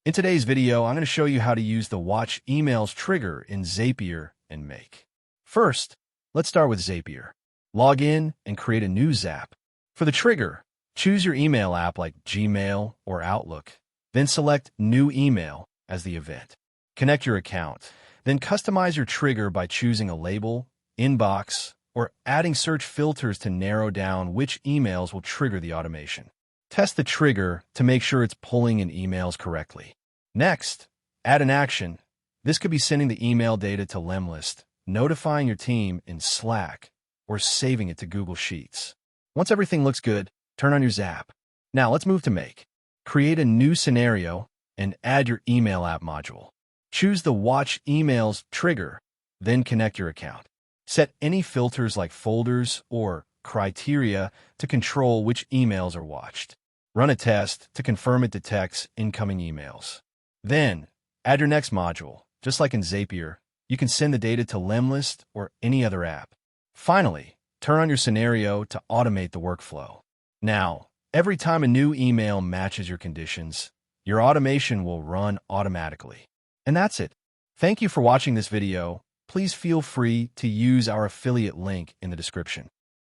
In today's video, I'm going to show you how to use the Watch Emails trigger in Zapier and Make. First, let's start with Zapier. Log in and create a new Zap. For the trigger, choose your email app like Gmail or Outlook. Then select New Email as the event. Connect your account. Then customize your trigger by choosing a label, inbox, or adding search filters to narrow down which emails will trigger the automation. Test the trigger to make sure it's pulling in emails correctly. Next, add an action. This could be sending the email data to Lemlist, notifying your team in Slack, or saving it to Google Sheets. Once everything looks good, turn on your Zap. Now let's move to Make. Create a new scenario and add your email app module. Choose the Watch Emails trigger, then connect your account. Set any filters like folders or criteria to control which emails are watched. Run a test to confirm it detects incoming emails. Then, add your next module. Just like in Zapier, you can send the data to Lemlist or any other app. Finally, turn on your scenario to automate the workflow. Now, every time a new email matches your conditions, your automation will run automatically. And that's it. Thank you for watching this video. Please feel free to use our affiliate link in the description.